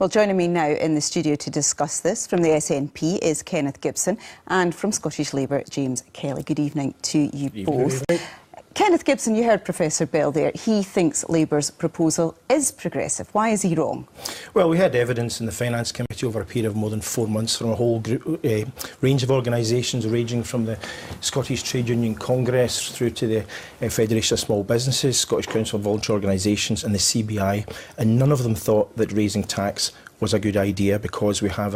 Well, joining me now in the studio to discuss this from the SNP is Kenneth Gibson, and from Scottish Labour, James Kelly. Good evening to you both. Kenneth Gibson, you heard Professor Bell there. He thinks Labour's proposal is progressive. Why is he wrong? Well, we had evidence in the Finance Committee over a period of more than 4 months from a whole range of organisations, ranging from the Scottish Trade Union Congress through to the Federation of Small Businesses, Scottish Council of Voluntary Organisations and the CBI, and none of them thought that raising tax was a good idea, because we have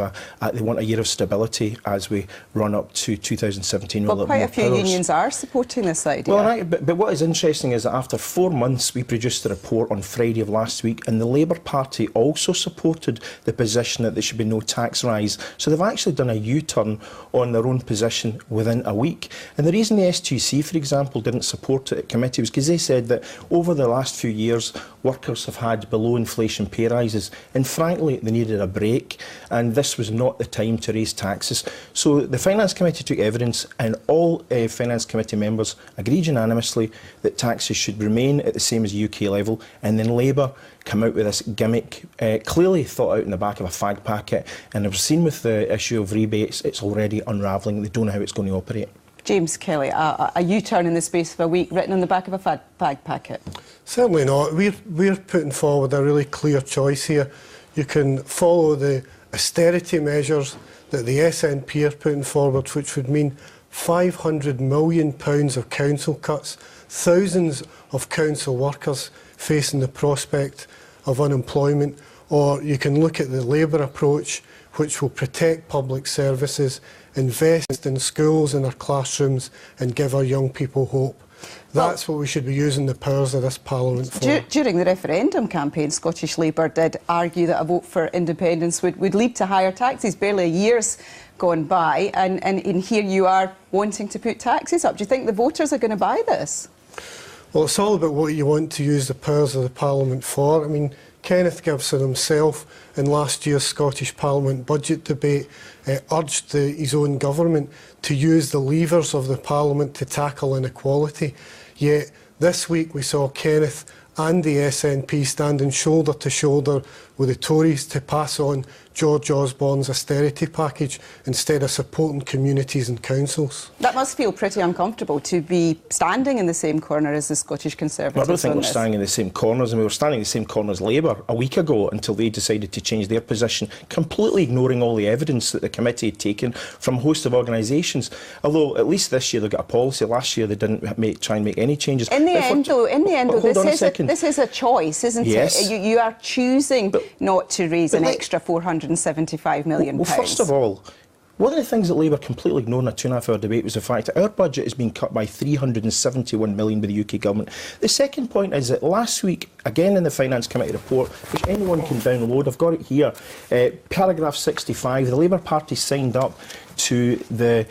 they want a year of stability as we run up to 2017. Well, quite a few unions are supporting this idea. Well, but what is interesting is that after 4 months we produced a report on Friday of last week, and the Labour Party also supported the position that there should be no tax rise. So they've actually done a U-turn on their own position within a week. And the reason the STUC, for example, didn't support it at committee was because they said that over the last few years workers have had below inflation pay rises, and frankly they needed a break, and this was not the time to raise taxes. So the Finance Committee took evidence, and all Finance Committee members agreed unanimously that taxes should remain at the same as UK level, and then Labour come out with this gimmick, clearly thought out in the back of a fag packet, and as we've seen with the issue of rebates, it's already unravelling. They don't know how it's going to operate. James Kelly, a U-turn in the space of a week written on the back of a fag packet? Certainly not. We're putting forward a really clear choice here. You can follow the austerity measures that the SNP are putting forward, which would mean £500 million of council cuts, thousands of council workers facing the prospect of unemployment, or you can look at the Labour approach, which will protect public services, invest in schools and our classrooms, and give our young people hope. That's what we should be using the powers of this Parliament for. During the referendum campaign, Scottish Labour did argue that a vote for independence would lead to higher taxes. Barely a year's gone by, and here you are wanting to put taxes up. Do you think the voters are going to buy this? Well, it's all about what you want to use the powers of the Parliament for. I mean, Kenneth Gibson himself, in last year's Scottish Parliament budget debate, urged his own government to use the levers of the Parliament to tackle inequality. Yet this week we saw Kenneth and the SNP standing shoulder to shoulder with the Tories to pass on George Osborne's austerity package instead of supporting communities and councils. That must feel pretty uncomfortable, to be standing in the same corner as the Scottish Conservatives. Well, I don't think we're standing in the same corners, and we were standing in the same corner as Labour a week ago until they decided to change their position, completely ignoring all the evidence that the committee had taken from a host of organisations. Although at least this year they've got a policy. Last year they didn't try and make any changes. In the end, though, this is a choice, isn't it? You are choosing not to raise an extra £475 million. Well, first of all, one of the things that Labour completely ignored in a 2.5-hour debate was the fact that our budget has been cut by £371 million by the UK government. The second point is that last week, again in the Finance Committee report, which anyone can download, I've got it here, paragraph 65, the Labour Party signed up to they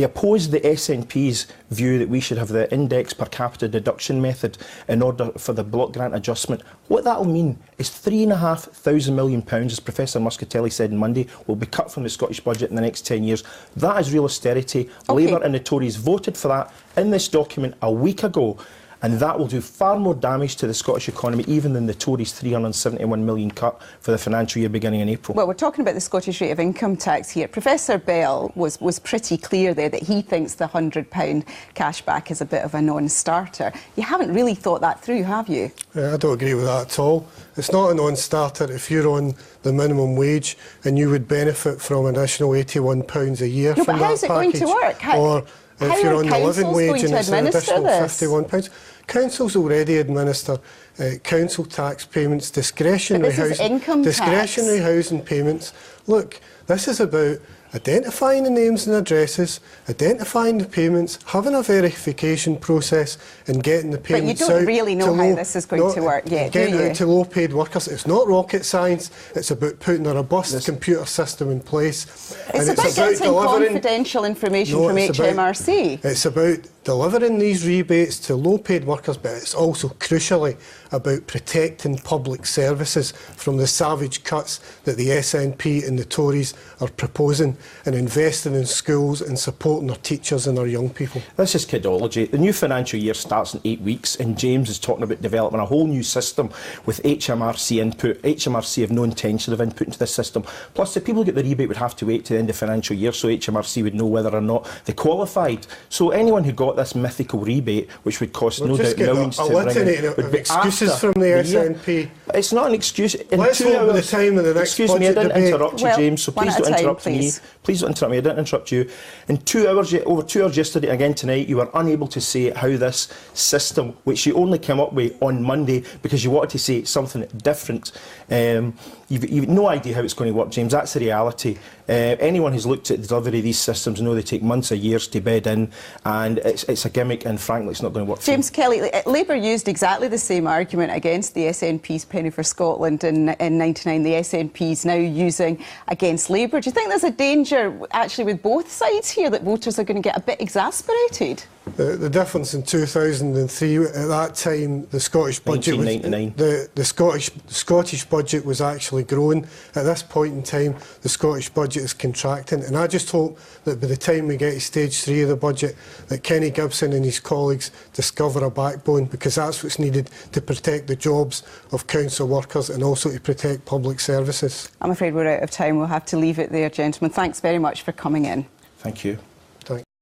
opposed the SNP's view that we should have the index per capita deduction method in order for the block grant adjustment. What that will mean is £3,500 million, as Professor Muscatelli said on Monday, will be cut from the Scottish budget in the next 10 years. That is real austerity. Okay. Labour and the Tories voted for that in this document a week ago, and that will do far more damage to the Scottish economy even than the Tories' £371 million cut for the financial year beginning in April. Well, we're talking about the Scottish rate of income tax here. Professor Bell was pretty clear there that he thinks the £100 cashback is a bit of a non-starter. You haven't really thought that through, have you? I don't agree with that at all. It's not a non-starter if you're on the minimum wage and you would benefit from an additional £81 a year from that package. But how's it going to work? Or if you're on the living wage and it's an additional this? £51. Councils already administer council tax payments, discretionary housing payments. Look, this is about identifying the names and addresses, identifying the payments, having a verification process and getting the payments out. But you don't really know how this is going to work yet, do you? Getting it out to low-paid workers. It's not rocket science. It's about putting a robust computer system in place. It's about getting confidential information from HMRC. It's about delivering these rebates to low-paid workers, but it's also crucially about protecting public services from the savage cuts that the SNP and the Tories are proposing, and investing in schools and supporting our teachers and our young people. This is kidology. The new financial year starts in 8 weeks, and James is talking about developing a whole new system with HMRC input. HMRC have no intention of input into this system. Plus, the people who get the rebate would have to wait to the end of the financial year, so HMRC would know whether or not they qualified. So anyone who got this mythical rebate, which would cost no doubt millions to bring in, would be excuses from the SNP. It's not an excuse. Let's hope by the time of the next excuse me, I didn't debate. interrupt you, James, so please don't interrupt me. Please don't interrupt me. I didn't interrupt you. In 2 hours, over 2 hours yesterday, again tonight, you were unable to say how this system, which you only came up with on Monday because you wanted to say something different, you've no idea how it's going to work, James. That's the reality. Anyone who's looked at the delivery of these systems know they take months or years to bed in, and it's a gimmick, and frankly it's not going to work. James Kelly, Labour used exactly the same argument against the SNP's Penny for Scotland in '99. The SNP's now using against Labour. Do you think there's a danger actually with both sides here that voters are going to get a bit exasperated? The difference in 2003, at that time, the Scottish budget was, the Scottish budget was actually growing. At this point in time, the Scottish budget is contracting, and I just hope that by the time we get to stage 3 of the budget, that Kenny Gibson and his colleagues discover a backbone, because that's what's needed to protect the jobs of council workers and also to protect public services. I'm afraid we're out of time. We'll have to leave it there, gentlemen. Thanks very much for coming in. Thank you.